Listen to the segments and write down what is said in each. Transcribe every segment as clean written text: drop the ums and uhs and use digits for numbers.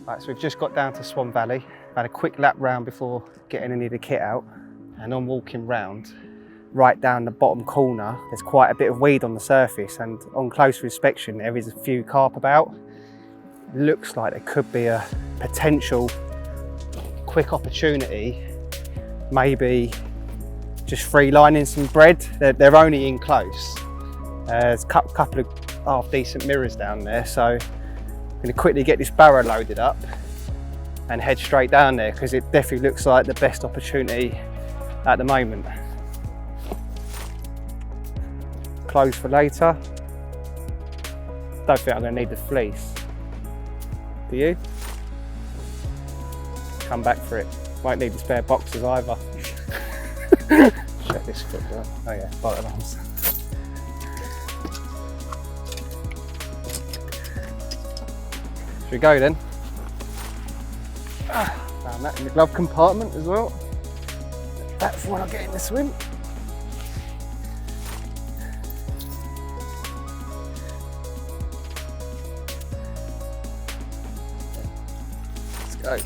Right, so we've just got down to Swan Valley. Had a quick lap round before getting any of the kit out. And on walking round, right down the bottom corner, there's quite a bit of weed on the surface, and on closer inspection there is a few carp about. Looks like there could be a potential quick opportunity, maybe just free lining some bread. They're only in close. There's a couple of half decent mirrors down there, so I'm going to quickly get this barrow loaded up and head straight down there, because it definitely looks like the best opportunity at the moment. Clothes for later. Don't think I'm going to need the fleece. Do you? Come back for it. Won't need the spare boxes either. Check this foot down. Oh yeah, bottom arms. Should we go then? Found that in the glove compartment as well. That's when I get in the swim. Let's go.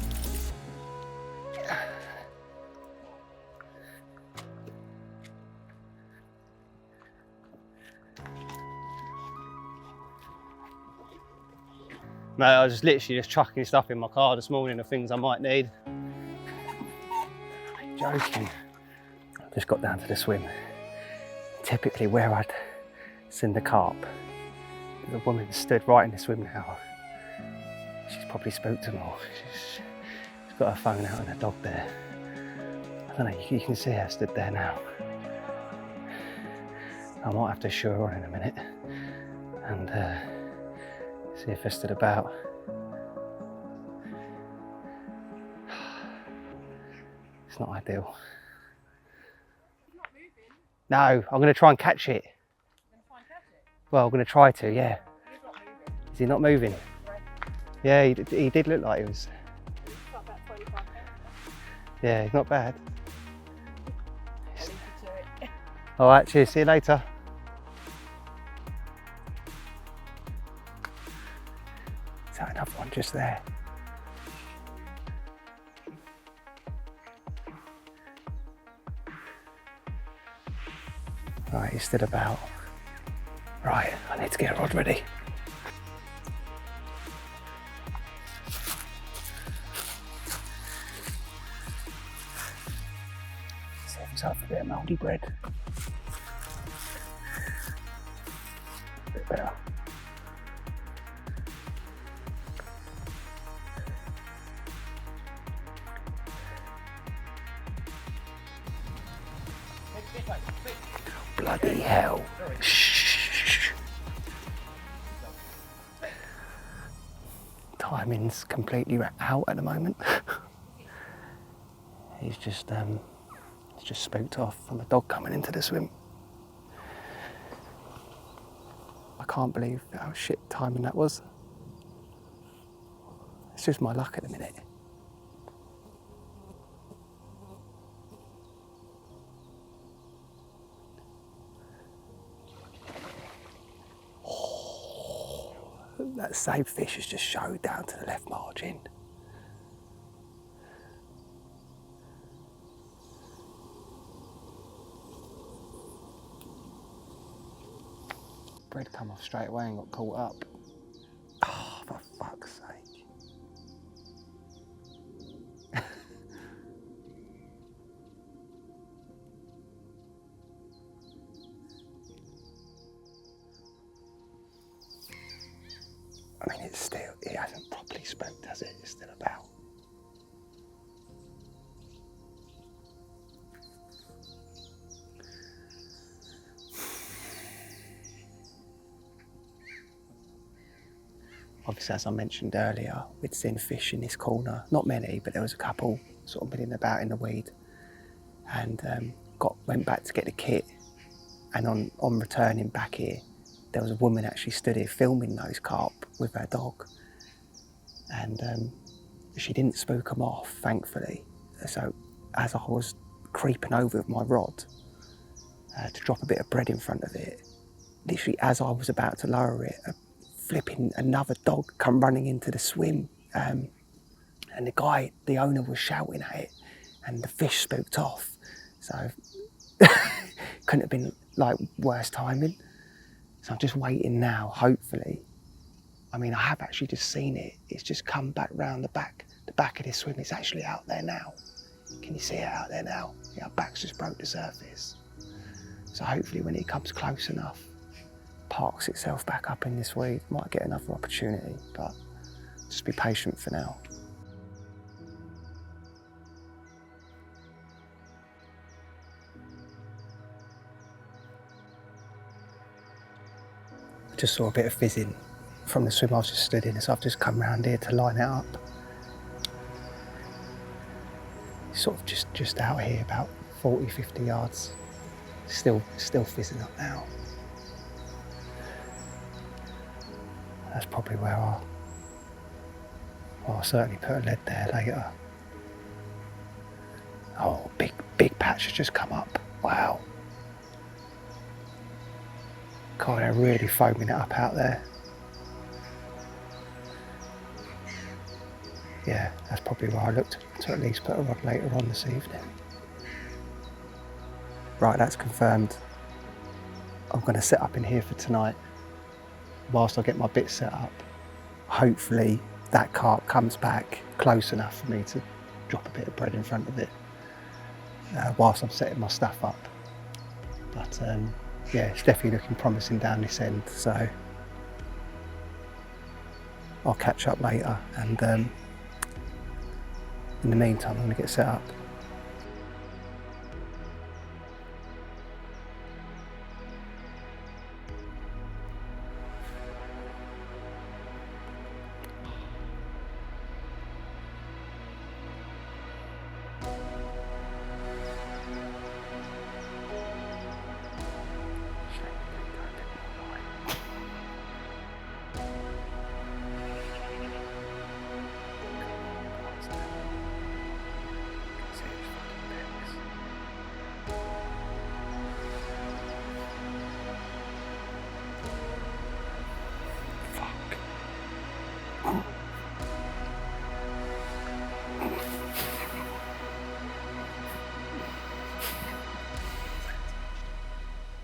No, I was literally just chucking stuff in my car this morning of things I might need. I'm joking. I just got down to the swim. Typically where I'd seen the carp, the woman stood right in the swim now. She's probably spooked them all. She's got her phone out and her dog there. I don't know, you can see her stood there now. I might have to show her on in a minute and see if I stood about. It's not ideal. It's not moving. No, I'm going to try and catch it. You're going to try and catch it? Well, I'm going to try to, yeah. He's not moving. Is he not moving? Yeah, he did look like he was. He's got about 25 pounds. Yeah, he's not bad. I'll leave you to it. All right, cheers, see you later. Is that another one just there? Right, he's still about. Right, I need to get a rod ready. See if he's up for a bit of mouldy bread. A bit better. Bloody hell. Shh. Timing's completely out at the moment. He's just spooked off from a dog coming into the swim. I can't believe how shit timing that was. It's just my luck at the minute. That same fish has just showed down to the left margin. Bread come off straight away and got caught up. Oh, for fuck's sake. I mean, it's still, it hasn't properly spooked, has it? It's still about. Obviously, as I mentioned earlier, we'd seen fish in this corner. Not many, but there was a couple sort of milling about in the weed. And went back to get the kit. And on returning back here, there was a woman actually stood here filming those carp with her dog. And she didn't spook them off, thankfully. So as I was creeping over with my rod to drop a bit of bread in front of it, literally as I was about to lower it, flipping another dog come running into the swim. and the owner was shouting at it, and the fish spooked off. So couldn't have been like worse timing. So I'm just waiting now, hopefully. I mean, I have actually just seen it. It's just come back round the back of this swim. It's actually out there now. Can you see it out there now? Yeah, back's just broke the surface. So hopefully when it comes close enough, parks itself back up in this weed, might get another opportunity, but just be patient for now. I just saw a bit of fizzing from the swim I was just stood in, so I've just come round here to line it up. Sort of just out here, about 40, 50 yards. Still fizzing up now. That's probably where I'll certainly put a lead there later. Oh, big patch has just come up. Wow. God, they're really foaming it up out there. Yeah, that's probably where I looked to at least put a rod later on this evening. Right, that's confirmed. I'm going to set up in here for tonight. Whilst I get my bit set up, hopefully that carp comes back close enough for me to drop a bit of bread in front of it whilst I'm setting my stuff up. But yeah, it's definitely looking promising down this end, so I'll catch up later, and in the meantime I'm going to get set up.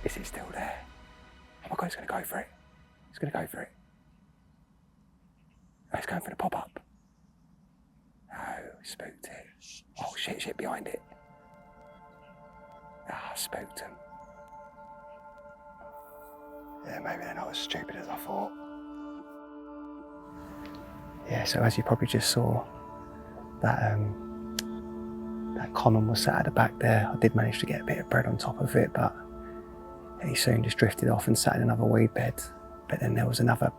Is it still there? Oh my God, it's going to go for it. It's going to go for it. Oh, it's going for the pop-up. Oh, spooked it. Oh, shit, behind it. Ah, spooked him. Yeah, maybe they're not as stupid as I thought. Yeah, so as you probably just saw, that common was sat at the back there. I did manage to get a bit of bread on top of it, but he soon just drifted off and sat in another weed bed. But then there was another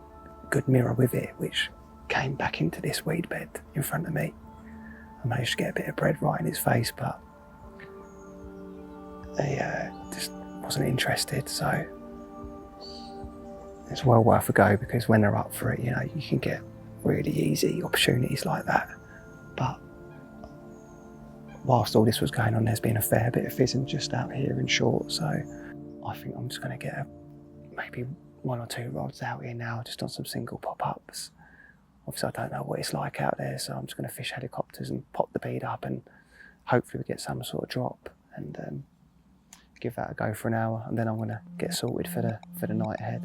good mirror with it, which came back into this weed bed in front of me. I managed to get a bit of bread right in his face, but he just wasn't interested. So it's well worth a go, because when they're up for it, you know, you can get really easy opportunities like that. But whilst all this was going on, there's been a fair bit of fizzing just out here in short, so I think I'm just going to get maybe 1 or 2 rods out here now, just on some single pop-ups. Obviously I don't know what it's like out there, so I'm just going to fish helicopters and pop the bead up, and hopefully we get some sort of drop, and give that a go for an hour, and then I'm going to get sorted for the night ahead.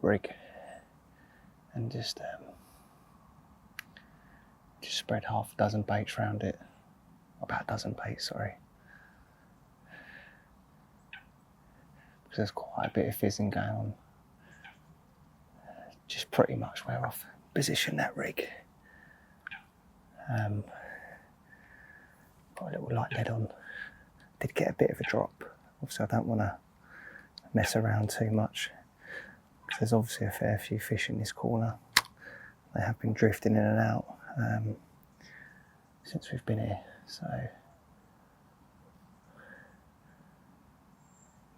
rig and just spread half a dozen baits around it. About a dozen baits, sorry. Because there's quite a bit of fizzing going on. Just pretty much where I've positioned that rig. Got a little light lead on. Did get a bit of a drop. Obviously I don't want to mess around too much. Because there's obviously a fair few fish in this corner. They have been drifting in and out since we've been here. So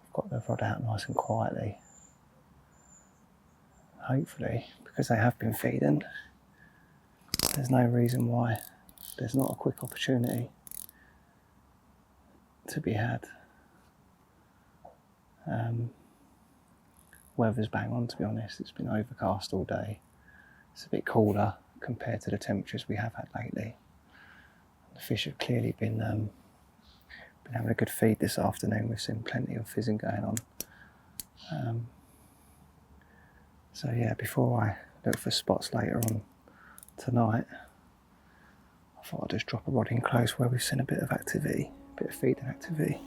I've got the rod out nice and quietly. Hopefully, because they have been feeding, there's no reason why there's not a quick opportunity to be had. Weather's bang on, to be honest. It's been overcast all day. It's a bit cooler compared to the temperatures we have had lately. The fish have clearly been having a good feed this afternoon. We've seen plenty of fizzing going on. So yeah, before I look for spots later on tonight, I thought I'd just drop a rod in close where we've seen a bit of activity, a bit of feeding activity.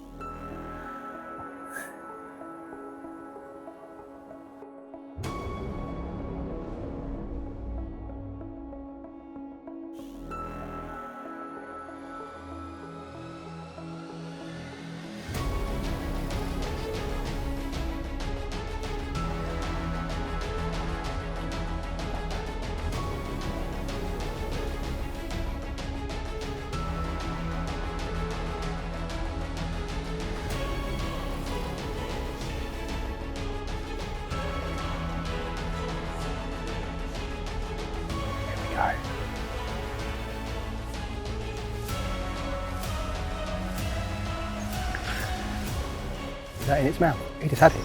Go. Is that in its mouth? He just had it.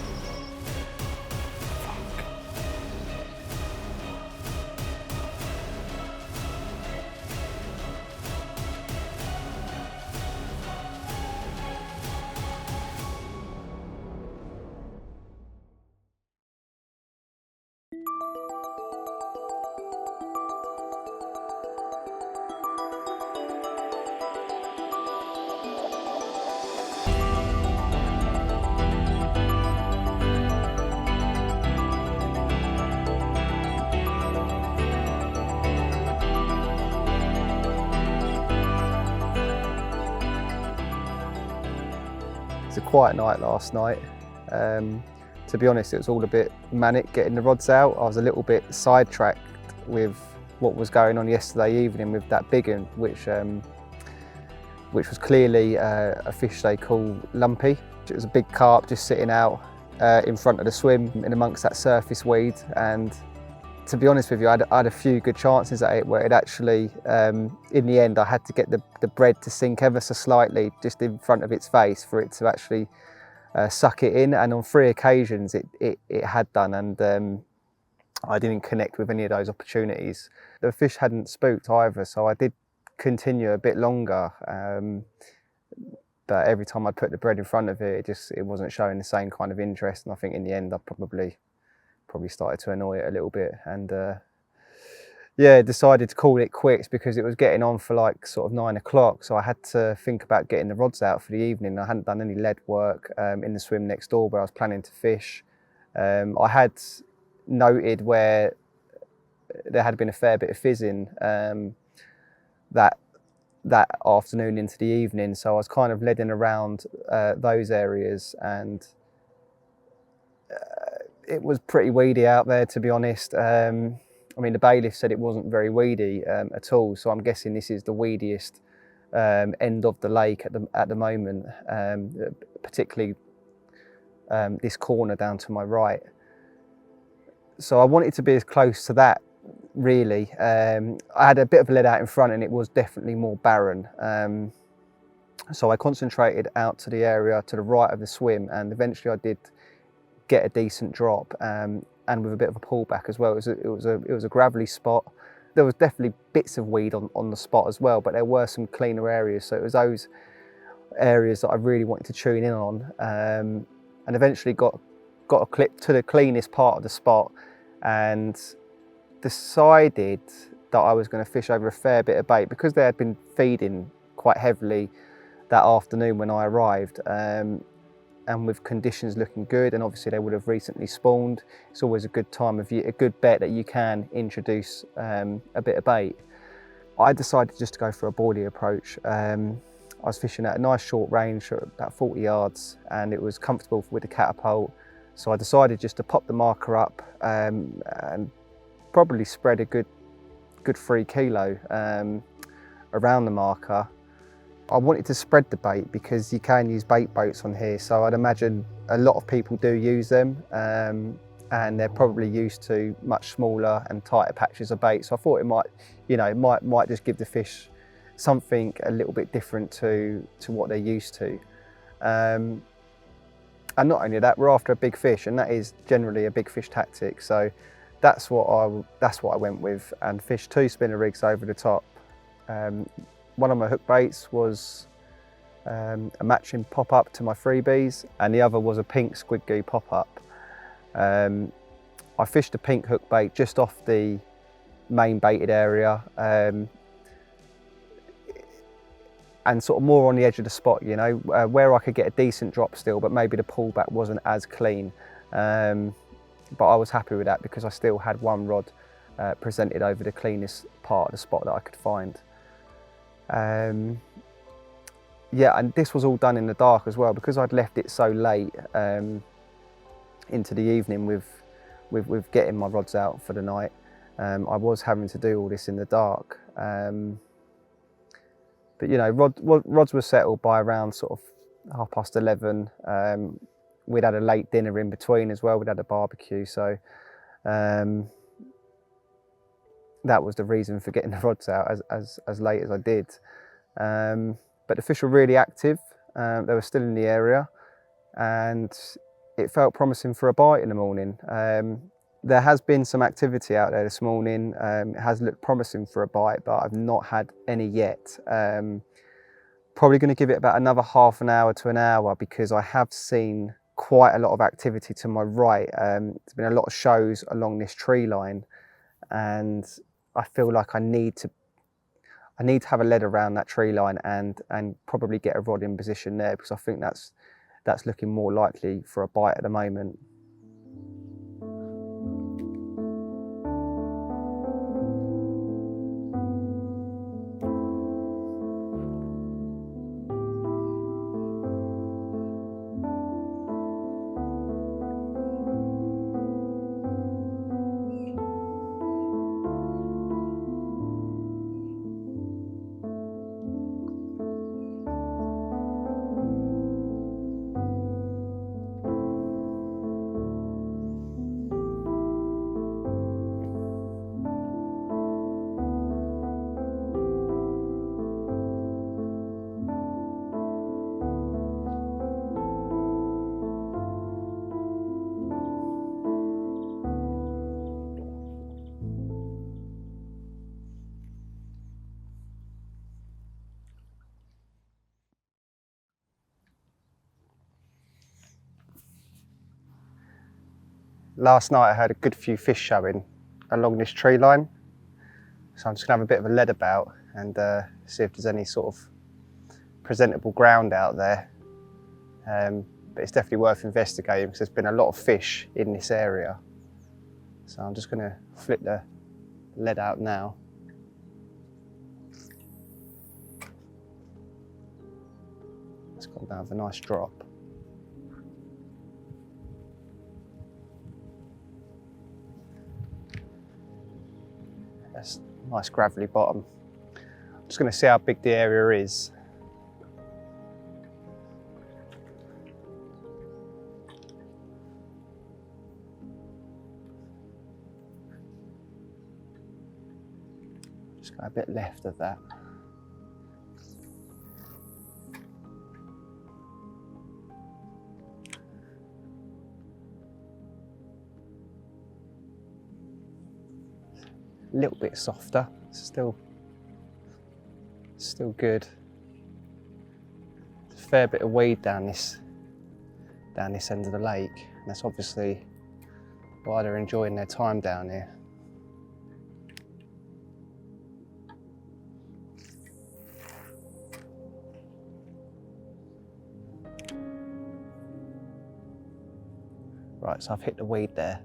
It's a quiet night last night. To be honest, it was all a bit manic getting the rods out. I was a little bit sidetracked with what was going on yesterday evening with that big one, which was clearly a fish they call lumpy. It was a big carp just sitting out in front of the swim in amongst that surface weed, and to be honest with you, I had a few good chances at it where it actually, in the end, I had to get the bread to sink ever so slightly just in front of its face for it to actually suck it in, and on 3 occasions it had done, and I didn't connect with any of those opportunities. The fish hadn't spooked either, so I did continue a bit longer, but every time I put the bread in front of it, it wasn't showing the same kind of interest, and I think in the end I probably started to annoy it a little bit, and yeah, decided to call it quits because it was getting on for like sort of 9 o'clock, so I had to think about getting the rods out for the evening. I hadn't done any lead work in the swim next door where I was planning to fish. I had noted where there had been a fair bit of fizzing that afternoon into the evening, so I was kind of leading around those areas, and it was pretty weedy out there, to be honest. I mean, the bailiff said it wasn't very weedy at all, so I'm guessing this is the weediest end of the lake at the moment, particularly this corner down to my right. So I wanted to be as close to that, really. I had a bit of a lead out in front, and it was definitely more barren. So I concentrated out to the area to the right of the swim, and eventually I did get a decent drop, and with a bit of a pullback as well. It was a gravelly spot. There was definitely bits of weed on the spot as well, but there were some cleaner areas. So it was those areas that I really wanted to tune in on, and eventually got a clip to the cleanest part of the spot. and decided that I was going to fish over a fair bit of bait because they had been feeding quite heavily that afternoon when I arrived, and with conditions looking good, and obviously they would have recently spawned. It's always a good time of year, a good bet that you can introduce a bit of bait. I decided just to go for a boilie approach. I was fishing at a nice short range, about 40 yards, and it was comfortable with the catapult. So I decided just to pop the marker up and probably spread a good 3 kilo around the marker. I wanted to spread the bait because you can use bait boats on here, so I'd imagine a lot of people do use them, and they're probably used to much smaller and tighter patches of bait. So I thought it might, it might just give the fish something a little bit different to what they're used to. And not only that, we're after a big fish, and that is generally a big fish tactic. So that's what I went with, and fished 2 spinner rigs over the top. One of my hook baits was a matching pop-up to my freebies, and the other was a pink squid goo pop-up. I fished a pink hook bait just off the main baited area, and sort of more on the edge of the spot, where I could get a decent drop still, but maybe the pullback wasn't as clean. But I was happy with that because I still had one rod presented over the cleanest part of the spot that I could find. Yeah, and this was all done in the dark as well because I'd left it so late into the evening with getting my rods out for the night. I was having to do all this in the dark. But rods were settled by around sort of 11:30. We'd had a late dinner in between as well. We'd had a barbecue, so that was the reason for getting the rods out as late as I did. But the fish were really active. They were still in the area, and it felt promising for a bite in the morning. There has been some activity out there this morning. It has looked promising for a bite, but I've not had any yet. Probably going to give it about another half an hour to an hour because I have seen quite a lot of activity to my right. There's been a lot of shows along this tree line, and I feel like I need to have a lead around that tree line and probably get a rod in position there because I think that's looking more likely for a bite at the moment. Last night I had a good few fish showing along this tree line, so I'm just going to have a bit of a lead about and see if there's any sort of presentable ground out there. But it's definitely worth investigating because there's been a lot of fish in this area. So I'm just going to flip the lead out now. It's gone down with a nice drop. That's a nice gravelly bottom. I'm just going to see how big the area is. Just got a bit left of that. A little bit softer, still good. There's a fair bit of weed down this end of the lake, and that's obviously while they're enjoying their time down here. Right, so I've hit the weed there.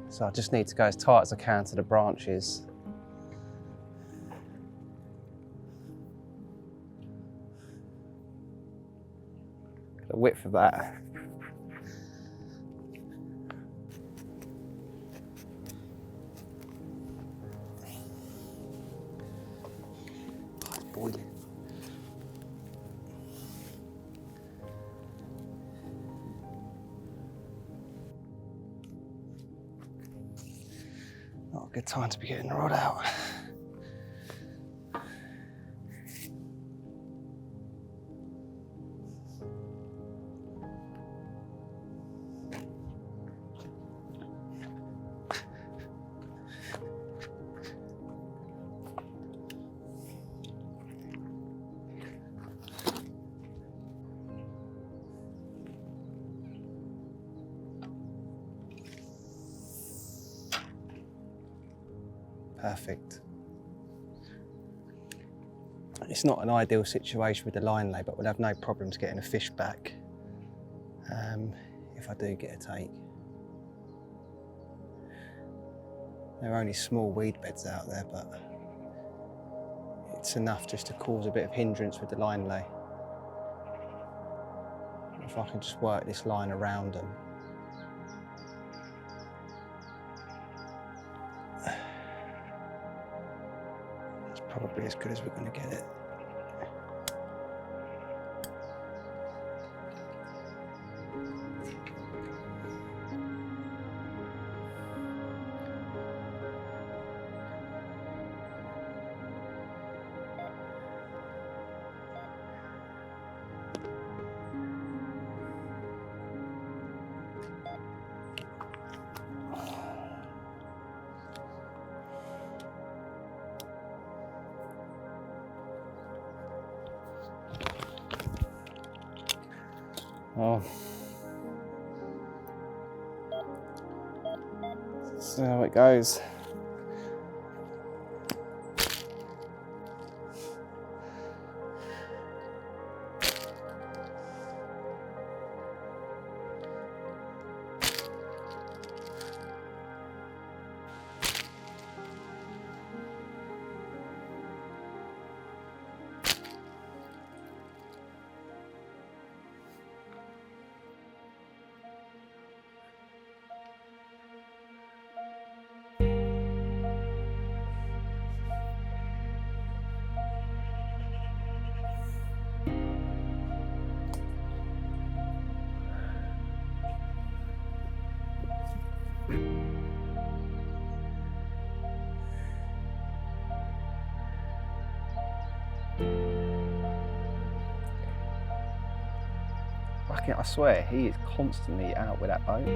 So I just need to go as tight as I can to the branches. The width of that. Oh, it's boiling. Not a good time to be getting the rod out. Perfect. It's not an ideal situation with the line lay, but we'll have no problems getting a fish back if I do get a take. There are only small weed beds out there, but it's enough just to cause a bit of hindrance with the line lay. If I can just work this line around them. Probably as good as we're going to get it. Oh. See how it goes. I swear, he is constantly out with that boat.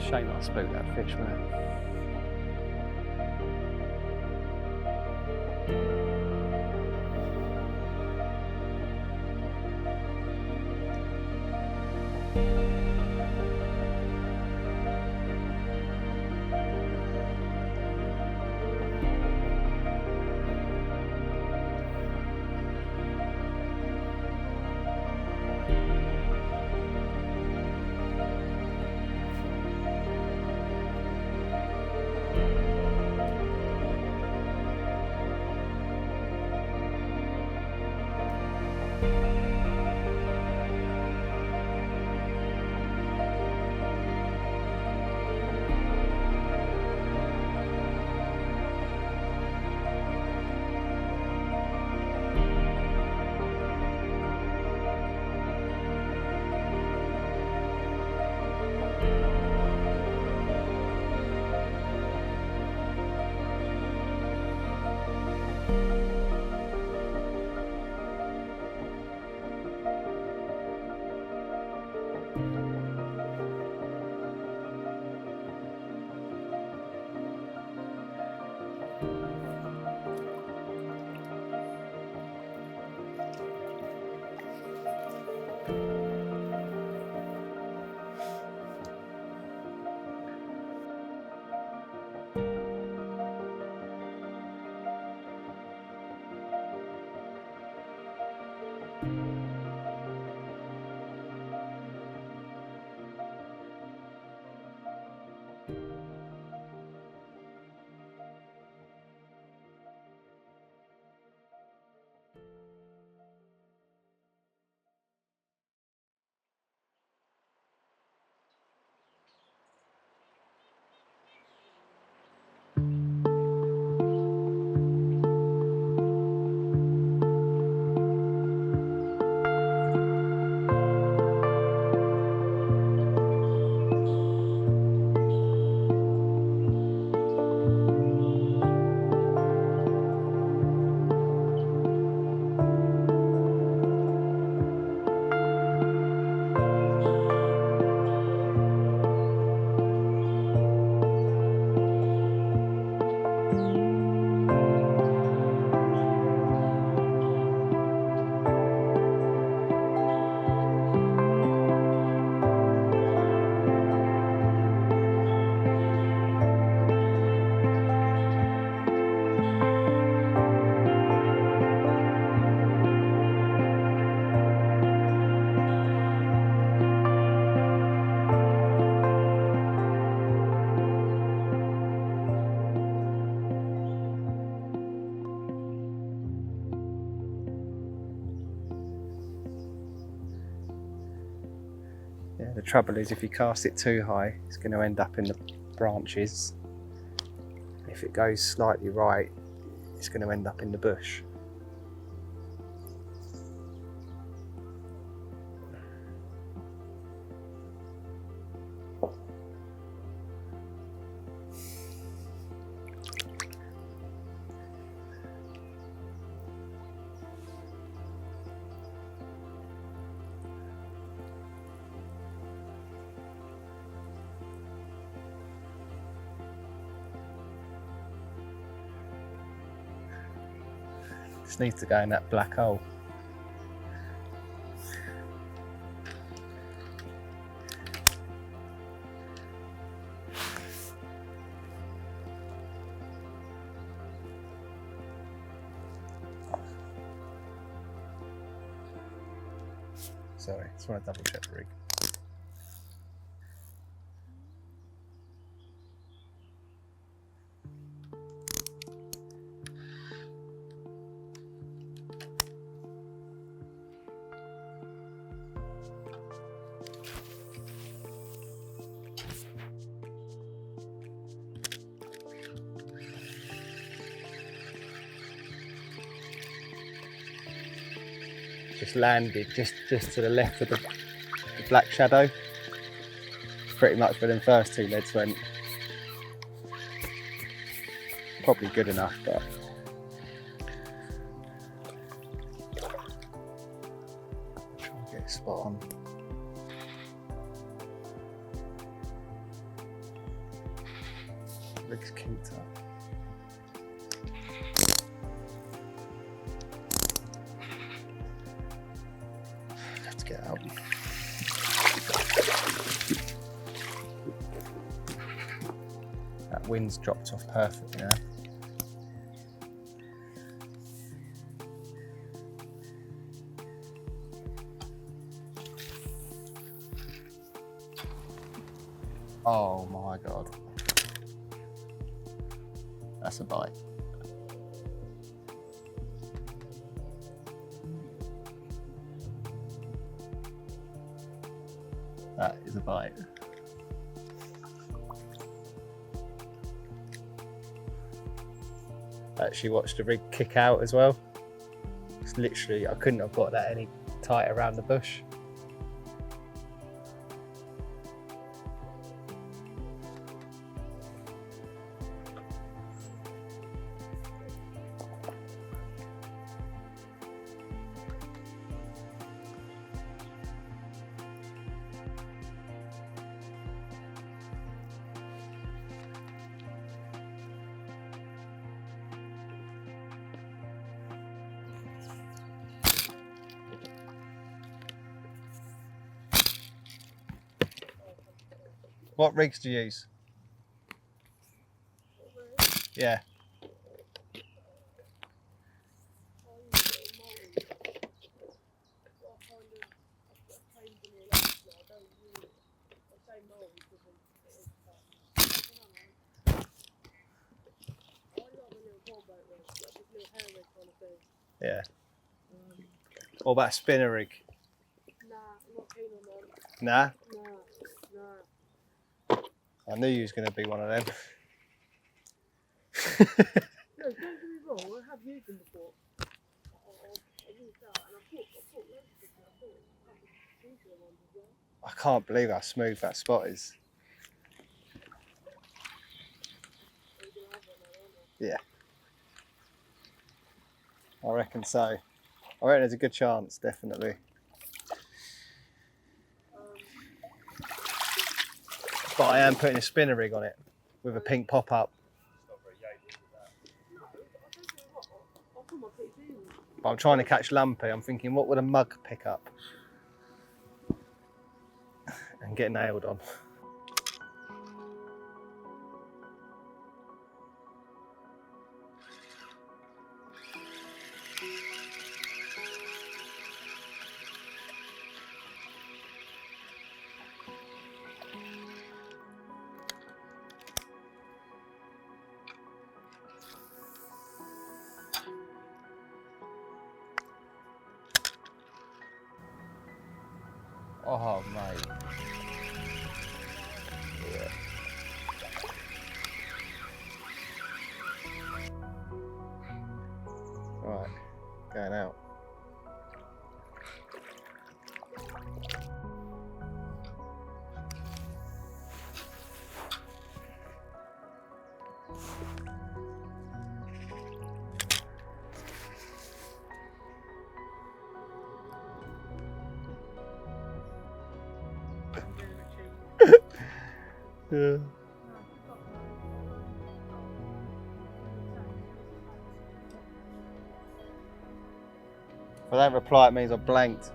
Shame I spooked that fish, wasn't it? trouble is if you cast it too high, it's going to end up in the branches. If it goes slightly right, it's going to end up in the bush. This needs to go in that black hole. Sorry, just want to double check the rig. Just landed just to the left of the black shadow. Pretty much where them first two leads went. Probably good enough, but try and get it spot on. Rig's kinked up. Let's get out. That wind's dropped off perfectly now. Oh my god. That's a bite. That is a bite. Actually watched the rig kick out as well. It's literally, I couldn't have got that any tighter around the bush. What rigs do you use? Yeah. Yeah. What about a spinner rig? Nah, I'm not keen on them. Nah? Nah. I knew you was going to be one of them. No, don't get me wrong, I have used them before. I used that and I thought loads of them. I thought easier ones as well. I can't believe how smooth that spot is. Are you going to have one now, aren't you? Yeah. I reckon so. I reckon there's a good chance, definitely. But I am putting a spinner rig on it with a pink pop-up. But I'm trying to catch lumpy. I'm thinking, what would a mug pick up? And get nailed on. Oh, mate. Yeah. If I don't reply, it means I've blanked.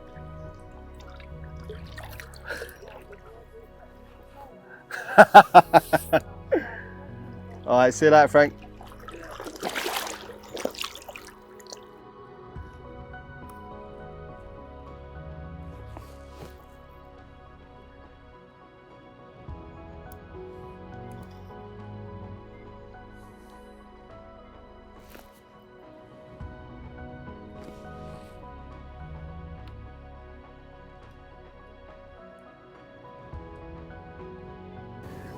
Alright, see you later, Frank.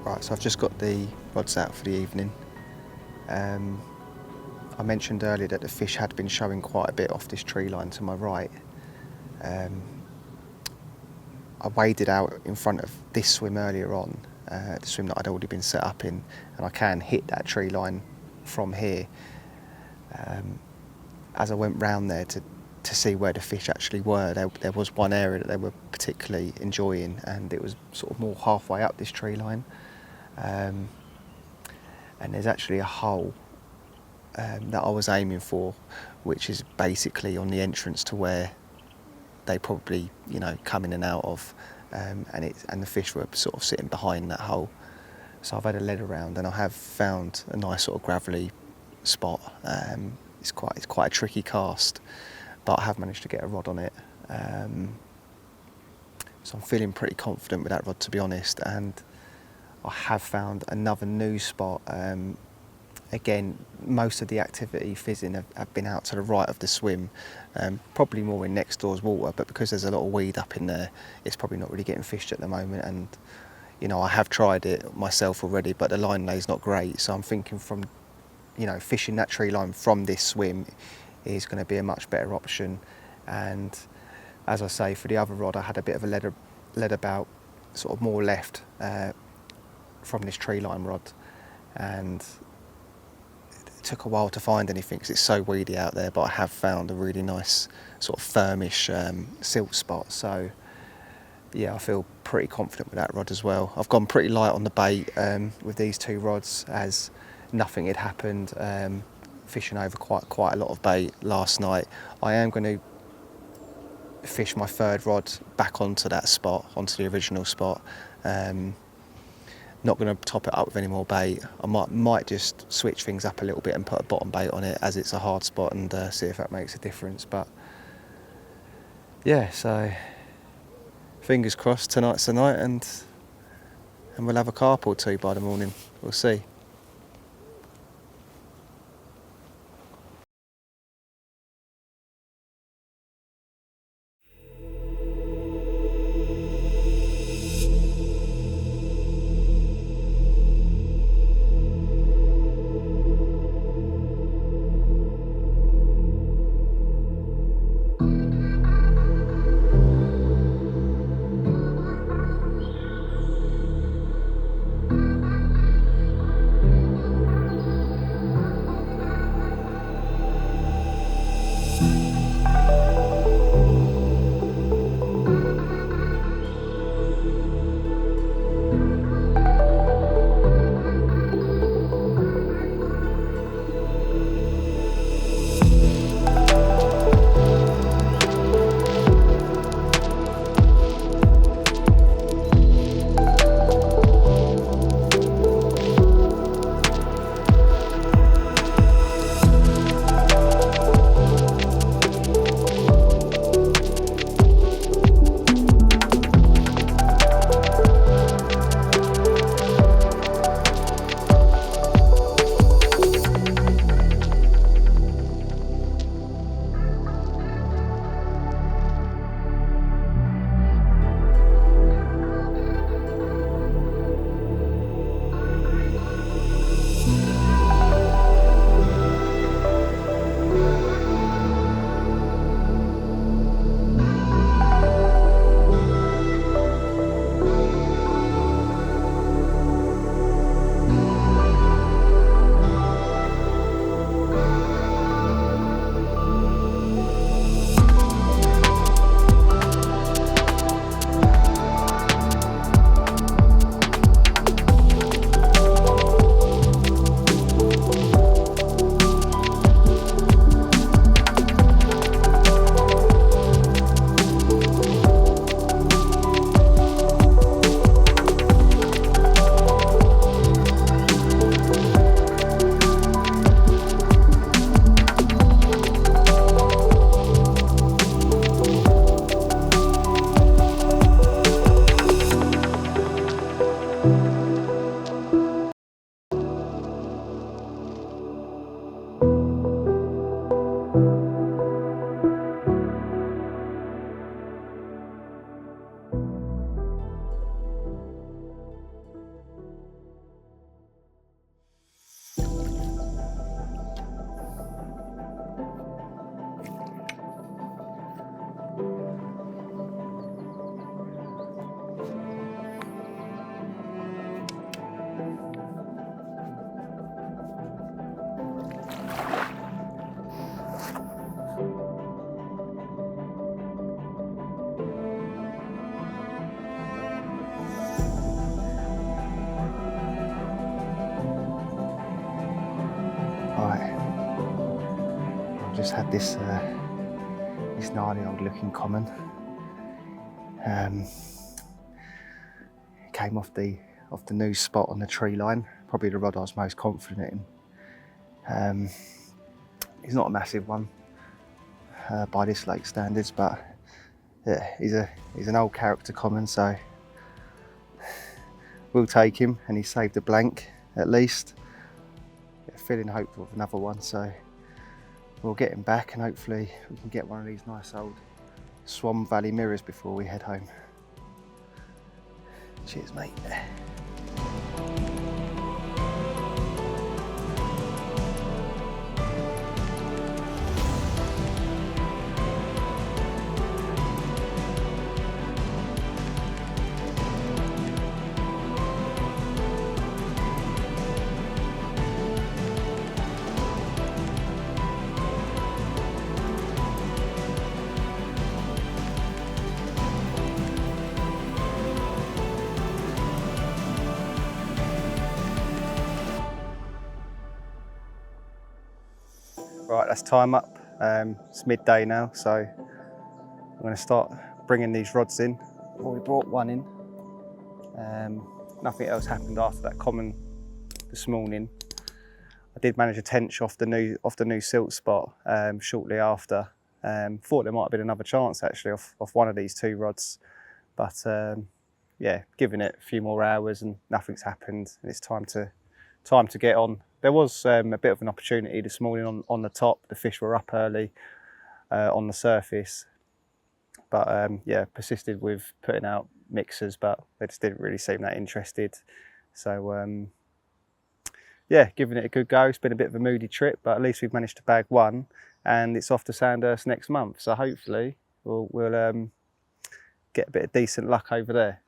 Right, so I've just got the rods out for the evening. I mentioned earlier that the fish had been showing quite a bit off this tree line to my right. I waded out in front of this swim earlier on, the swim that I'd already been set up in, and I can hit that tree line from here. As I went round there to see where the fish actually were, there was one area that they were particularly enjoying, and it was sort of more halfway up this tree line. And there's actually a hole that I was aiming for, which is basically on the entrance to where they probably, come in and out of, and the fish were sort of sitting behind that hole. So I've had a lead around, and I have found a nice sort of gravelly spot. It's quite a tricky cast, but I have managed to get a rod on it. So I'm feeling pretty confident with that rod, to be honest, and I have found another new spot. Again, most of the activity fizzing have been out to the right of the swim, probably more in next door's water, but because there's a lot of weed up in there, it's probably not really getting fished at the moment. And I have tried it myself already, but the line lay's not great, so I'm thinking from fishing that tree line from this swim is going to be a much better option. And as I say, for the other rod, I had a bit of a lead about sort of more left from this tree line rod, and it took a while to find anything because it's so weedy out there, but I have found a really nice sort of firmish silt spot. So yeah, I feel pretty confident with that rod as well. I've gone pretty light on the bait with these two rods, as nothing had happened, fishing over quite a lot of bait last night. I am going to fish my third rod back onto that spot, onto the original spot. Not going to top it up with any more bait. I might just switch things up a little bit and put a bottom bait on it, as it's a hard spot, and see if that makes a difference. But yeah, so fingers crossed tonight's the night, and we'll have a carp or two by the morning. We'll see. just had this this gnarly old looking common. Came off the new spot on the tree line, probably the rod I was most confident in. He's not a massive one by this lake standards, but yeah, he's an old character common, so we'll take him, and he saved a blank at least. Yeah, feeling hopeful of another one, so we'll get him back and hopefully we can get one of these nice old Swan Valley mirrors before we head home. Cheers, mate. Right, that's time up. It's midday now, so I'm going to start bringing these rods in. Well, we brought one in. Nothing else happened after that common this morning. I did manage a tench off the new silt spot shortly after. Thought there might have been another chance actually off one of these two rods, but yeah, giving it a few more hours and nothing's happened. And it's time to get on. There was a bit of an opportunity this morning on the top. The fish were up early on the surface, but yeah, persisted with putting out mixers, but they just didn't really seem that interested. So yeah, giving it a good go. It's been a bit of a moody trip, but at least we've managed to bag one, and it's off to Sandhurst next month. So hopefully we'll get a bit of decent luck over there.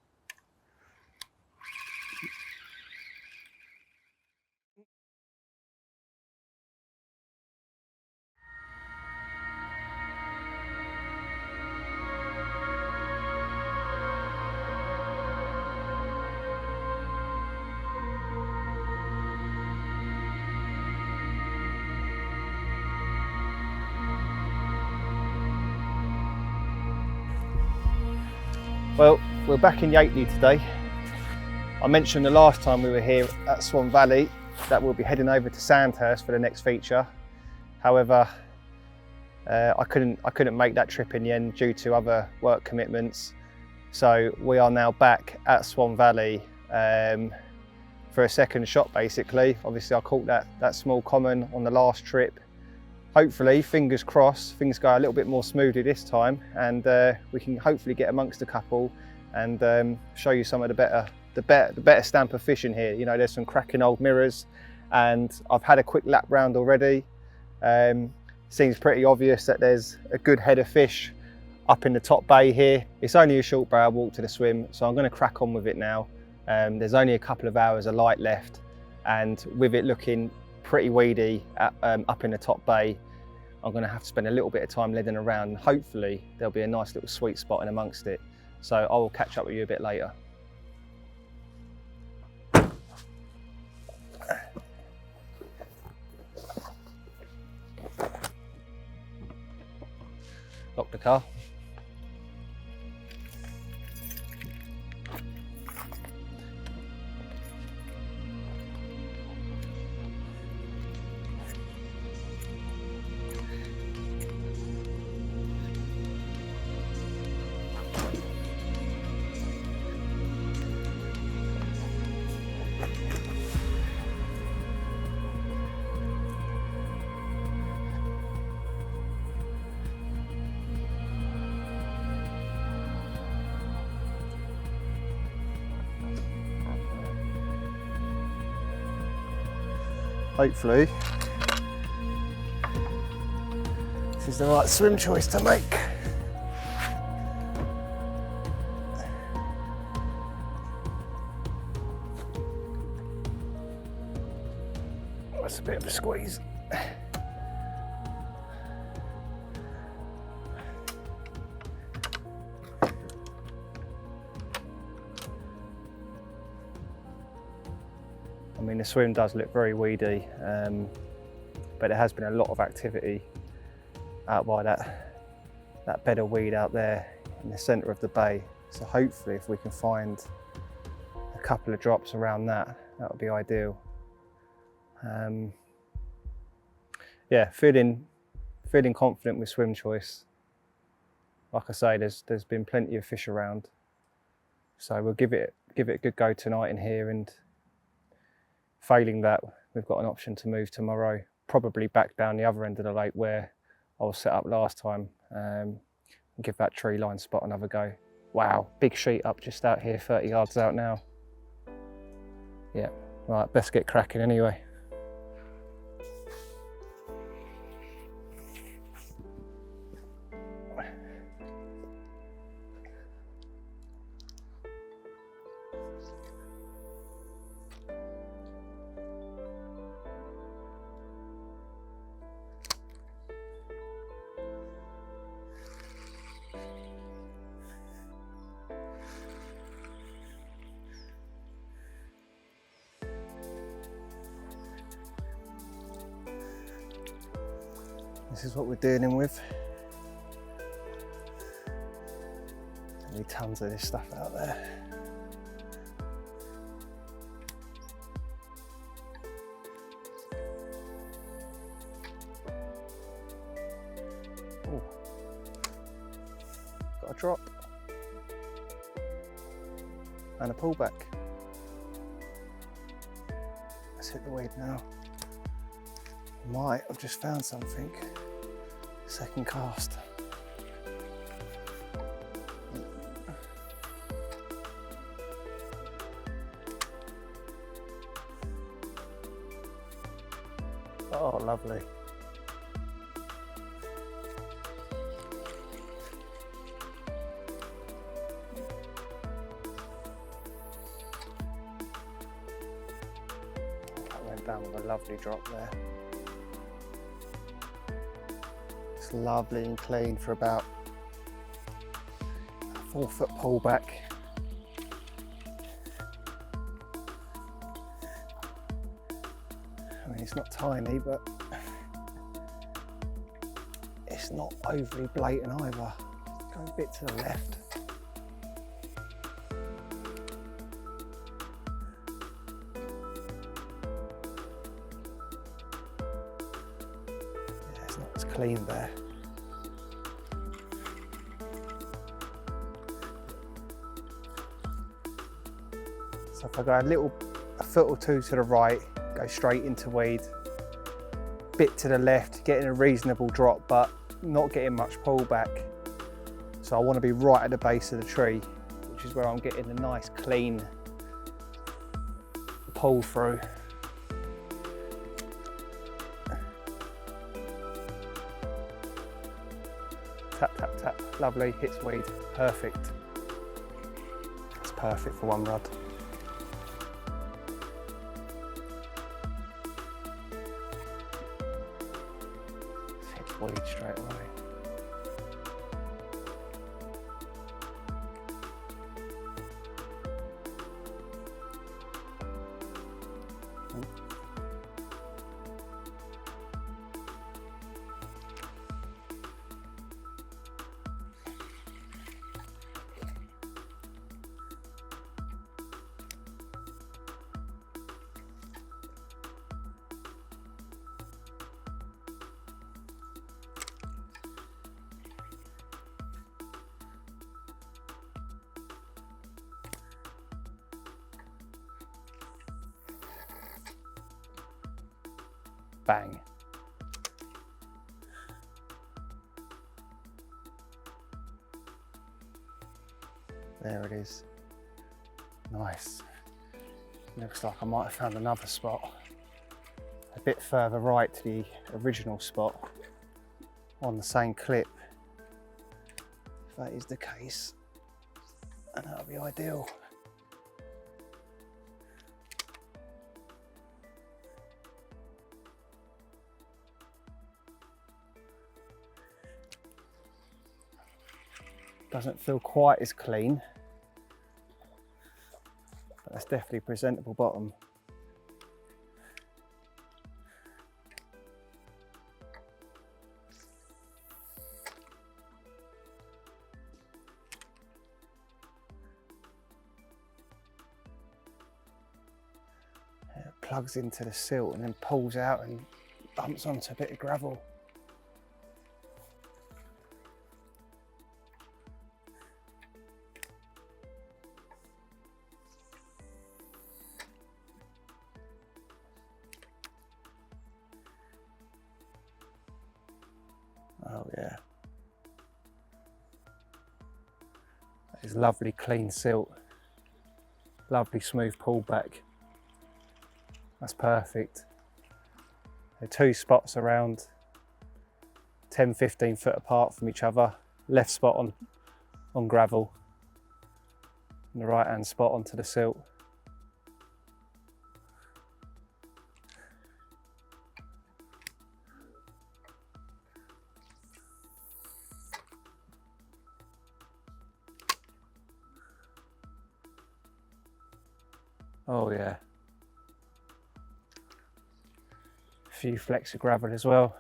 Well, we're back in Yateley today. I mentioned the last time we were here at Swan Valley that we'll be heading over to Sandhurst for the next feature. However, I couldn't make that trip in the end due to other work commitments. So we are now back at Swan Valley for a second shot basically. Obviously I caught that small common on the last trip. Hopefully, fingers crossed, things go a little bit more smoothly this time, and we can hopefully get amongst a couple and show you some of the better stamp of fishing here. You know, there's some cracking old mirrors, and I've had a quick lap round already. Seems pretty obvious that there's a good head of fish up in the top bay here. It's only a short barrel walk to the swim, so I'm going to crack on with it now. There's only a couple of hours of light left, and with it looking pretty weedy up in the top bay, I'm going to have to spend a little bit of time leading around, and hopefully there'll be a nice little sweet spot in amongst it. So I will catch up with you a bit later. Lock the car. Hopefully, this is the right swim choice to make. That's a bit of a squeeze. I mean, the swim does look very weedy, but there has been a lot of activity out by that bed of weed out there in the centre of the bay. So hopefully if we can find a couple of drops around that would be ideal. Yeah, feeling confident with swim choice. Like I say, there's been plenty of fish around, so we'll give it a good go tonight in here, and failing that, we've got an option to move tomorrow, probably back down the other end of the lake where I was set up last time, and give that tree line spot another go. Wow, big sheet up just out here, 30 yards out now. Yeah, right, best get cracking anyway. This is what we're dealing with. There'll be tons of this stuff out there. Ooh. Got a drop. And a pullback. Let's hit the weed now. Might have just found something. Second cast. Oh, lovely. That went down with a lovely drop there. It's lovely and clean for about a 4 foot pullback. I mean, it's not tiny, but it's not overly blatant either. Go a bit to the left. Yeah, it's not as clean there. So if I go a foot or two to the right, go straight into weed, bit to the left, getting a reasonable drop, but not getting much pullback. So I want to be right at the base of the tree, which is where I'm getting a nice clean pull through. Tap, tap, tap, lovely, hits weed, perfect. It's perfect for one rod. Weed straight away. Bang. There it is. Nice. Looks like I might have found another spot a bit further right to the original spot on the same clip. If that is the case, and that'll be ideal. Doesn't feel quite as clean, but that's definitely presentable bottom. plugs into the silt and then pulls out and bumps onto a bit of gravel. Oh yeah. That is lovely clean silt. Lovely smooth pullback. That's perfect. There are two spots around 10-15 foot apart from each other. Left spot on gravel and the right hand spot onto the silt. Oh yeah. A few flecks of gravel as well.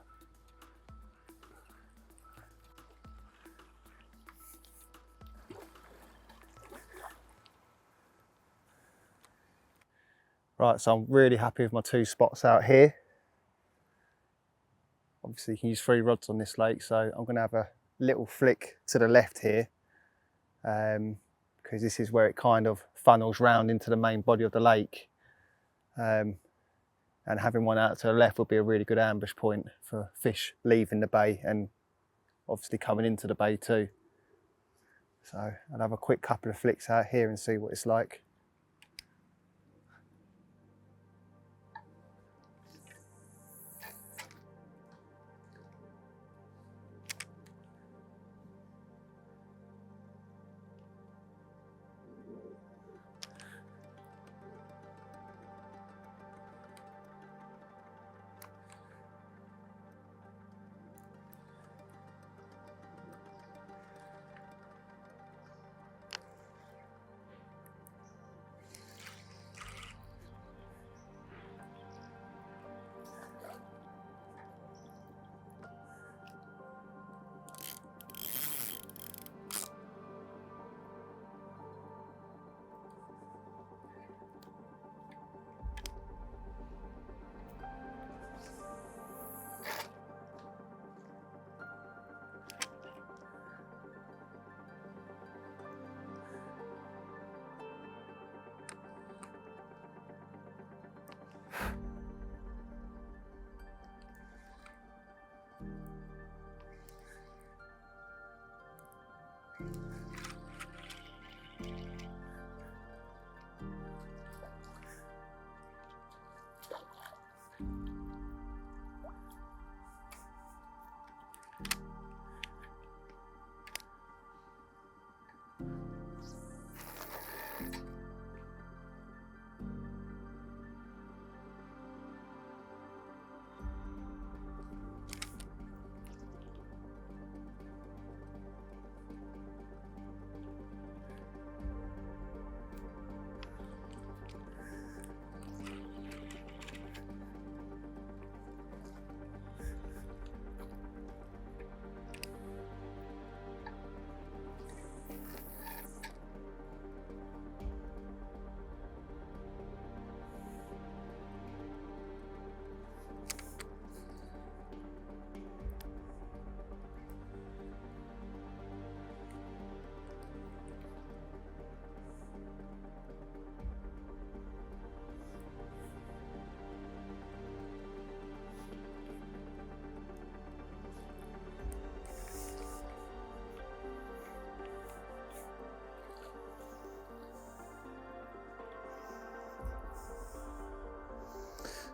Right, so I'm really happy with my two spots out here. Obviously you can use 3 rods on this lake, so I'm going to have a little flick to the left here, because this is where it kind of funnels round into the main body of the lake. And having one out to the left would be a really good ambush point for fish leaving the bay and obviously coming into the bay too. So I'll have a quick couple of flicks out here and see what it's like.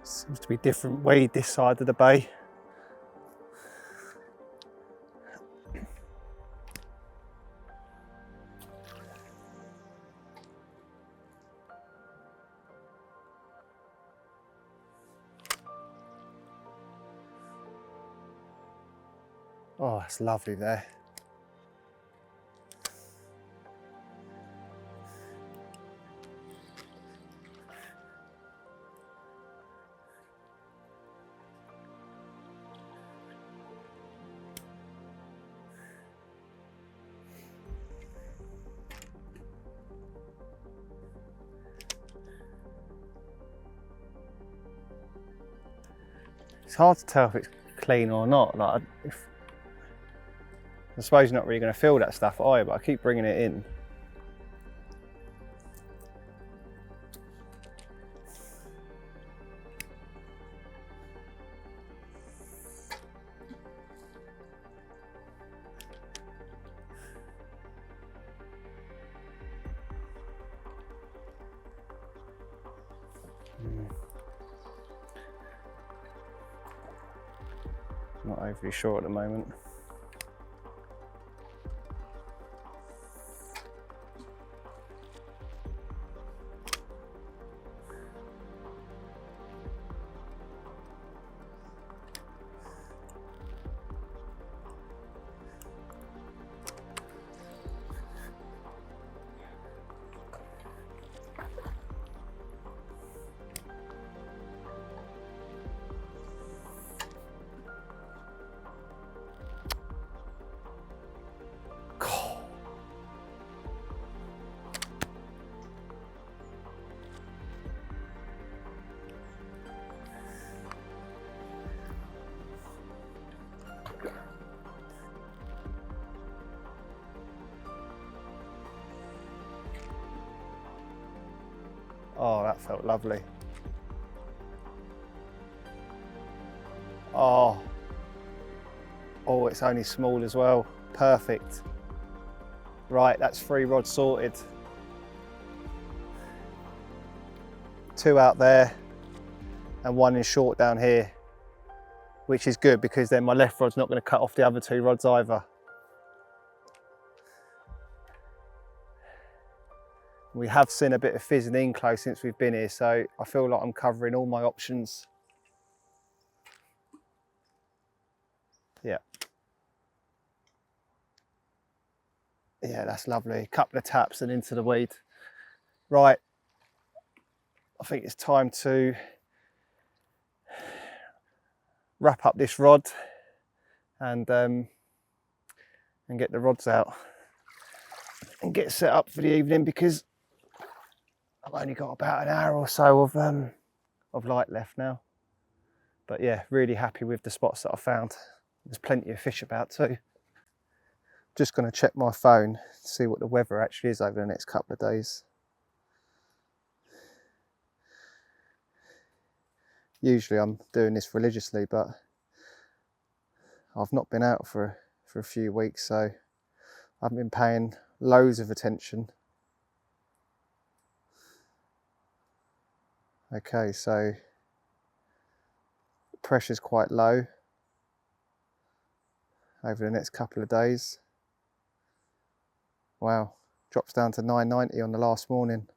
Seems to be different weed this side of the bay. Oh, it's lovely there. It's hard to tell if it's clean or not. Like, I suppose you're not really going to feel that stuff, are you? But I keep bringing it in. Not overly sure at the moment. Oh, that felt lovely. Oh, it's only small as well. Perfect. Right, that's 3 rods sorted. 2 out there and 1 in short down here, which is good because then my left rod's not going to cut off the other 2 rods either. We have seen a bit of fizzing in close since we've been here, so I feel like I'm covering all my options. Yeah. Yeah, that's lovely. Couple of taps and into the weed. Right, I think it's time to wrap up this rod and get the rods out and get set up for the evening, because I've only got about an hour or so of light left now. But yeah, really happy with the spots that I found. There's plenty of fish about too. Just going to check my phone to see what the weather actually is over the next couple of days. Usually I'm doing this religiously, but I've not been out for a few weeks, so I haven't been paying loads of attention. Okay, so pressure's quite low over the next couple of days. Wow, drops down to 990 on the last morning.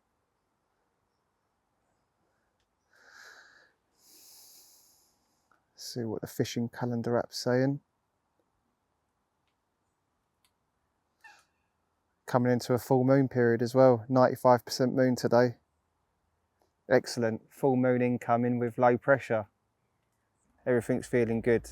See what the fishing calendar app's saying. Coming into a full moon period as well, 95% moon today. Excellent, full moon incoming with low pressure. Everything's feeling good.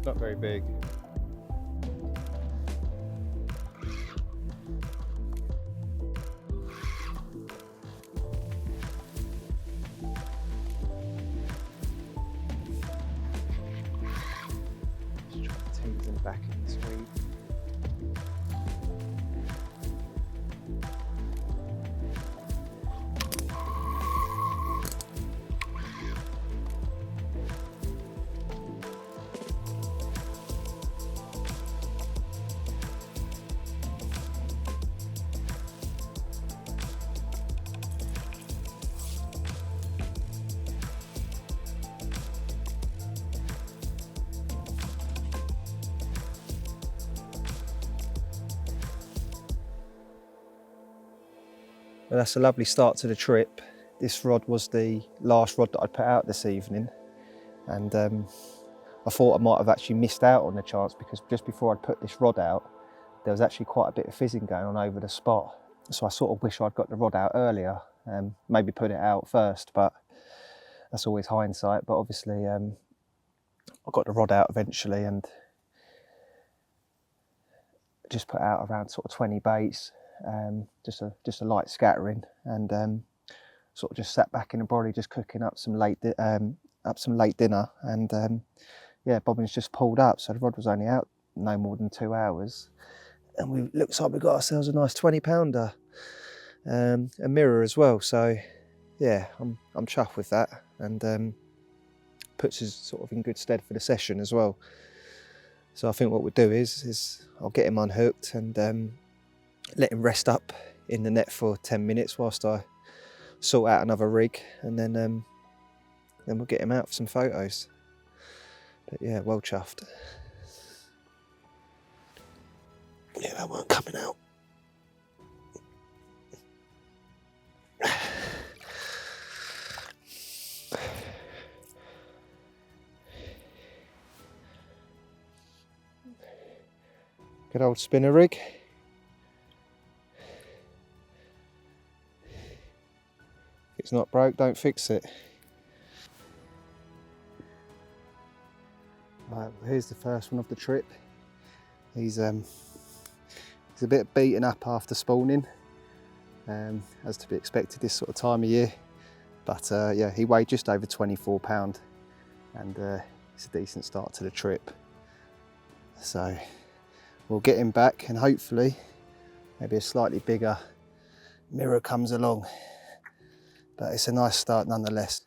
not very big. Just try to tease them back in this weed. Well, that's a lovely start to the trip. This rod was the last rod that I'd put out this evening, and I thought I might have actually missed out on the chance, because just before I'd put this rod out, there was actually quite a bit of fizzing going on over the spot. So I sort of wish I'd got the rod out earlier, maybe put it out first, but that's always hindsight. But obviously I got the rod out eventually and just put out around sort of 20 baits. Just a light scattering, and sort of just sat back in the brolly, just cooking up some late dinner, and yeah, bobbins just pulled up. So the rod was only out no more than 2 hours, and looks like we got ourselves a nice 20-pounder, a mirror as well. So yeah, I'm chuffed with that, and puts us sort of in good stead for the session as well. So I think what we'll do is I'll get him unhooked and let him rest up in the net for 10 minutes whilst I sort out another rig, and then we'll get him out for some photos. But yeah, well chuffed. Yeah, that weren't coming out. Good old spinner rig. If it's not broke, don't fix it. Right, well, here's the first one of the trip. He's a bit beaten up after spawning, as to be expected this sort of time of year. But yeah, he weighed just over 24 pounds, and it's a decent start to the trip. So we'll get him back, and hopefully maybe a slightly bigger mirror comes along. But it's a nice start nonetheless.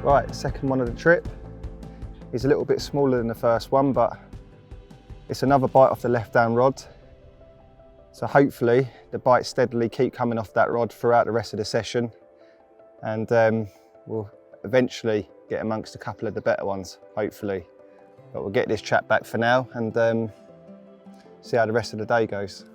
Right, second one of the trip. He's a little bit smaller than the first one, but it's another bite off the left down rod. So hopefully the bites steadily keep coming off that rod throughout the rest of the session, and we'll eventually get amongst a couple of the better ones, hopefully. But we'll get this chap back for now, and see how the rest of the day goes.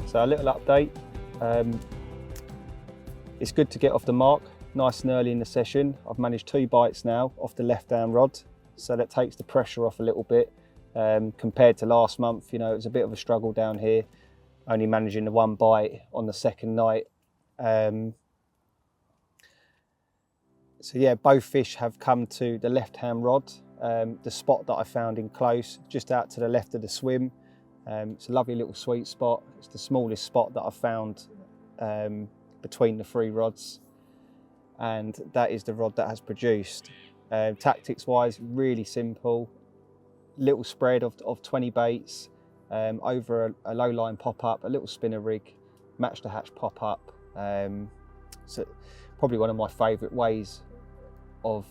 So a little update. It's good to get off the mark nice and early in the session. I've managed 2 bites now off the left-hand rod, so that takes the pressure off a little bit. Compared to last month, you know, it was a bit of a struggle down here, only managing the 1 bite on the second night. So yeah, both fish have come to the left-hand rod, the spot that I found in close, just out to the left of the swim. It's a lovely little sweet spot. It's the smallest spot that I've found between the 3 rods, and that is the rod that has produced. Tactics wise, really simple. Little spread of 20 baits over a low line pop up, a little spinner rig, match the hatch pop up. So probably one of my favourite ways of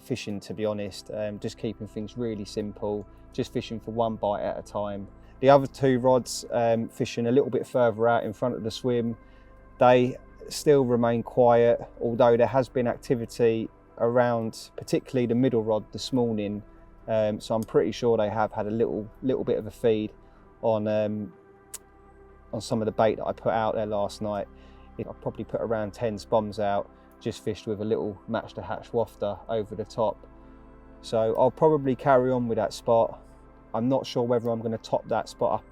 fishing, to be honest. Just keeping things really simple, just fishing for 1 bite at a time. The other 2 rods, fishing a little bit further out in front of the swim, they still remain quiet, although there has been activity around particularly the middle rod this morning. So I'm pretty sure they have had a little bit of a feed on some of the bait that I put out there last night. I probably put around 10 spoms out, just fished with a little match the hatch wafter over the top. So I'll probably carry on with that spot. I'm not sure whether I'm going to top that spot up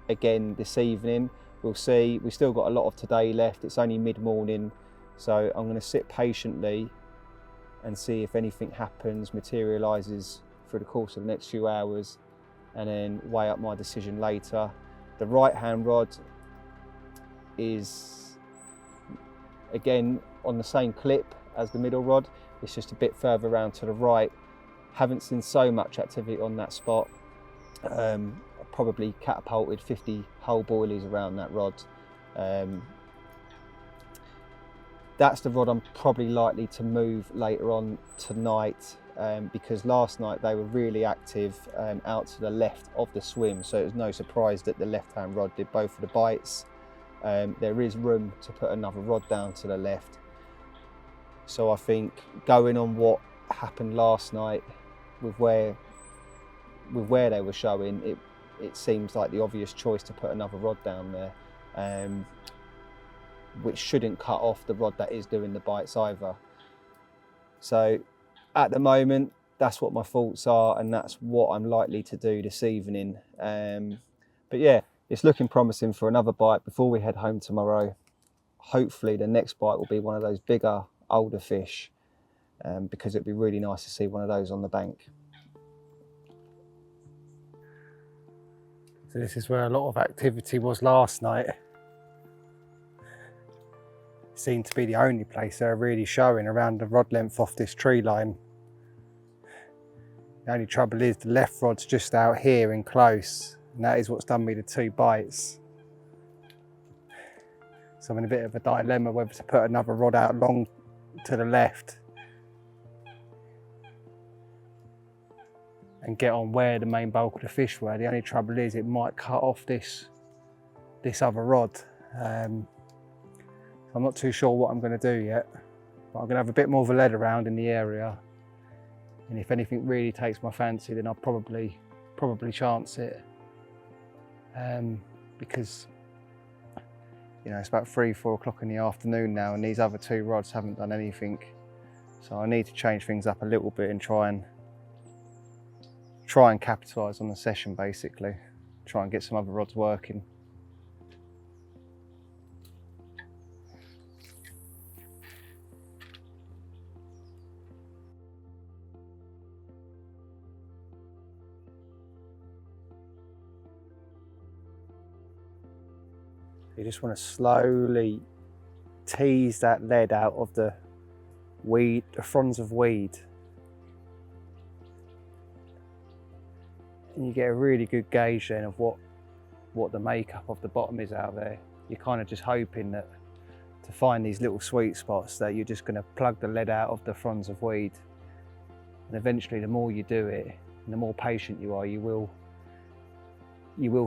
again this evening. We'll see. We've still got a lot of today left. It's only mid-morning, so I'm going to sit patiently and see if anything happens, materialises through the course of the next few hours, and then weigh up my decision later. The right-hand rod is again on the same clip as the middle rod. It's just a bit further around to the right. Haven't seen so much activity on that spot. I probably catapulted 50 whole boilies around that rod. That's the rod I'm probably likely to move later on tonight, because last night they were really active out to the left of the swim, so it was no surprise that the left-hand rod did both of the bites. There is room to put another rod down to the left. So I think going on what happened last night with where they were showing, it seems like the obvious choice to put another rod down there, which shouldn't cut off the rod that is doing the bites either. So at the moment, that's what my thoughts are, and that's what I'm likely to do this evening. But yeah, it's looking promising for another bite before we head home tomorrow. Hopefully the next bite will be one of those bigger, older fish, because it'd be really nice to see one of those on the bank. So this is where a lot of activity was last night. It seemed to be the only place they're really showing around the rod length off this tree line. The only trouble is the left rod's just out here in close, and that is what's done me the 2 bites. So I'm in a bit of a dilemma whether to put another rod out long to the left and get on where the main bulk of the fish were. The only trouble is it might cut off this other rod. I'm not too sure what I'm going to do yet, but I'm going to have a bit more of a lead around in the area, and if anything really takes my fancy, then I'll probably chance it, because you know, it's about 3-4 o'clock in the afternoon now, and these other 2 rods haven't done anything, so I need to change things up a little bit and try and capitalise on the session, basically. Try and get some other rods working. You just want to slowly tease that lead out of the weed, the fronds of weed. And you get a really good gauge then of what what the makeup of the bottom is out there. You're kind of just hoping that to find these little sweet spots that you're just going to plug the lead out of the fronds of weed. And eventually, the more you do it, and the more patient you are, you will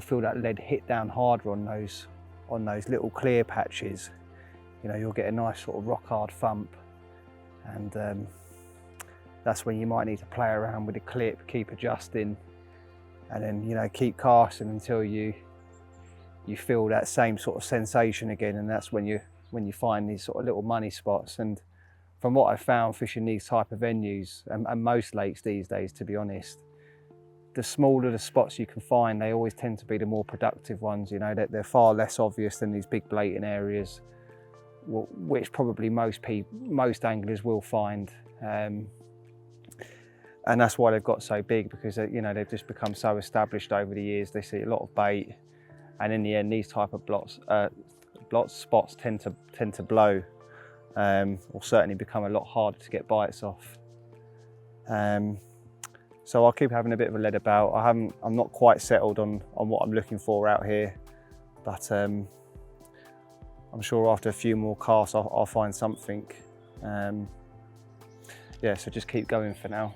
feel that lead hit down harder on those little clear patches. You know, you'll get a nice sort of rock hard thump, and that's when you might need to play around with the clip, keep adjusting, and then, you know, keep casting until you feel that same sort of sensation again. And that's when you find these sort of little money spots. And from what I've found fishing these type of venues, and most lakes these days, to be honest, the smaller the spots you can find, they always tend to be the more productive ones. You know, they're far less obvious than these big blatant areas, which probably most anglers will find. And that's why they've got so big, because you know, they've just become so established over the years. They see a lot of bait, and in the end, these type of spots tend to blow, or certainly become a lot harder to get bites off. So I'll keep having a bit of a lead about. I'm not quite settled on what I'm looking for out here, but I'm sure after a few more casts I'll find something. Yeah, so just keep going for now.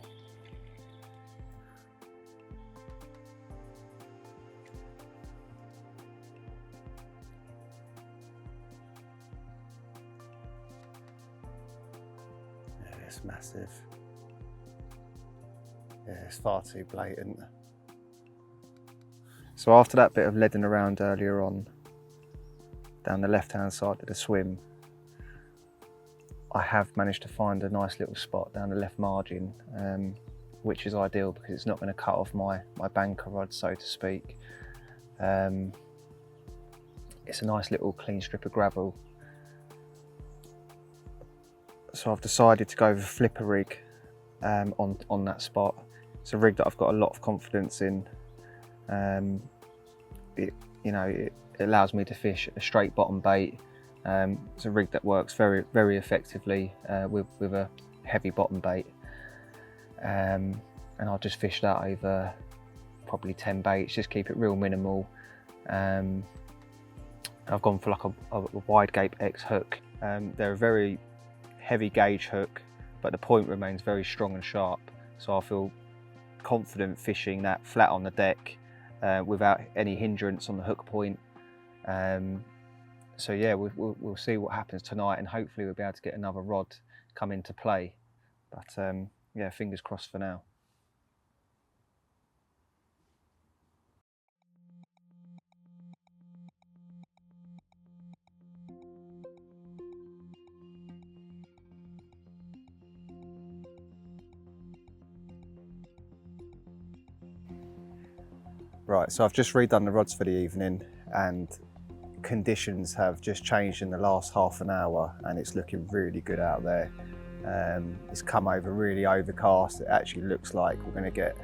Yeah, it's massive. Yeah, it's far too blatant. So after that bit of leading around earlier on, down the left-hand side of the swim, I have managed to find a nice little spot down the left margin, which is ideal because it's not going to cut off my banker rod, so to speak. It's a nice little clean strip of gravel. So I've decided to go with a flipper rig on that spot. It's a rig that I've got a lot of confidence in. It allows me to fish a straight bottom bait. It's a rig that works very, very effectively with a heavy bottom bait. And I'll just fish that over probably 10 baits, just keep it real minimal. I've gone for like a wide gape X hook. They're a very heavy gauge hook, but the point remains very strong and sharp. So I feel confident fishing that flat on the deck without any hindrance on the hook point. So yeah, we'll see what happens tonight, and hopefully we'll be able to get another rod come into play. But yeah, fingers crossed for now. Right, so I've just redone the rods for the evening, and conditions have just changed in the last half an hour, and it's looking really good out there. It's come over really overcast. It actually looks like we're going to get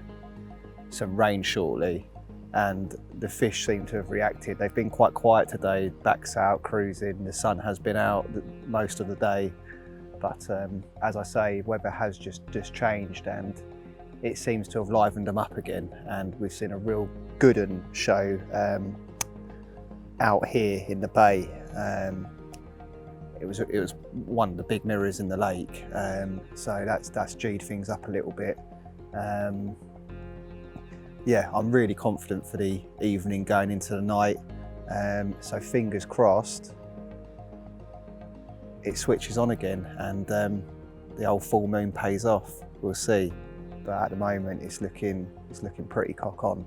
some rain shortly, and the fish seem to have reacted. They've been quite quiet today, backs out, cruising. The sun has been out most of the day, but as I say, weather has just changed, and it seems to have livened them up again, and we've seen a real good un show out here in the bay. It was one of the big mirrors in the lake, so that's G'd things up a little bit. Yeah, I'm really confident for the evening going into the night, so fingers crossed it switches on again and the old full moon pays off. We'll see, but at the moment it's looking pretty cock on.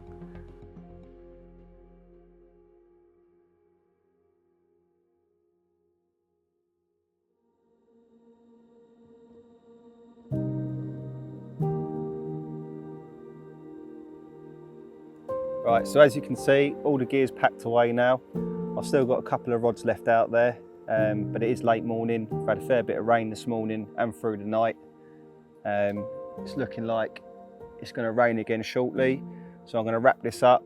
Right, so as you can see, all the gear's packed away now. I've still got a couple of rods left out there, but it is late morning. We've had a fair bit of rain this morning and through the night. It's looking like it's going to rain again shortly, so I'm going to wrap this up.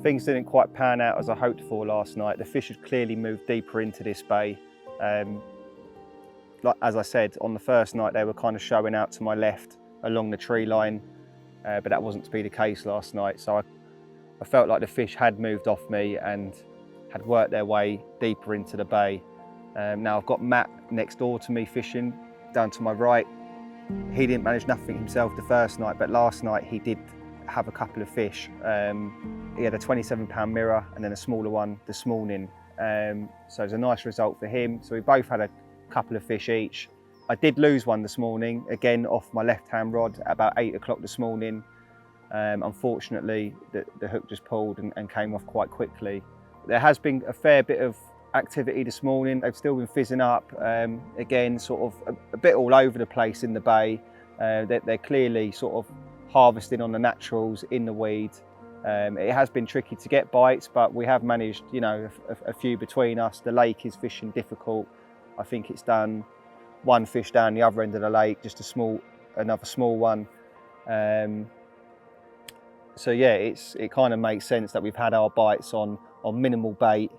Things didn't quite pan out as I hoped for last night. The fish had clearly moved deeper into this bay. Like as I said, on the first night they were kind of showing out to my left along the tree line, but that wasn't to be the case last night. So I felt like the fish had moved off me and had worked their way deeper into the bay. Now I've got Matt next door to me fishing, down to my right. He didn't manage nothing himself the first night, but last night he did have a couple of fish. He had a 27-pound mirror and then a smaller one this morning. So it was a nice result for him. So we both had a couple of fish each. I did lose one this morning, again off my left-hand rod at about 8 o'clock this morning. Unfortunately, the hook just pulled and came off quite quickly. There has been a fair bit of activity this morning. They've still been fizzing up, again, sort of a bit all over the place in the bay. They're clearly sort of harvesting on the naturals in the weed. It has been tricky to get bites, but we have managed, you know, a few between us. The lake is fishing difficult. I think it's done one fish down the other end of the lake, just another small one. So yeah, it kind of makes sense that we've had our bites on minimal bait,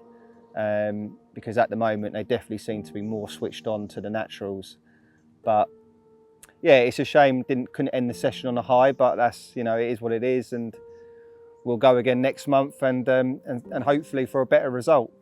because at the moment they definitely seem to be more switched on to the naturals. But yeah, it's a shame couldn't end the session on a high, but that's, you know, it is what it is, and we'll go again next month and hopefully for a better result.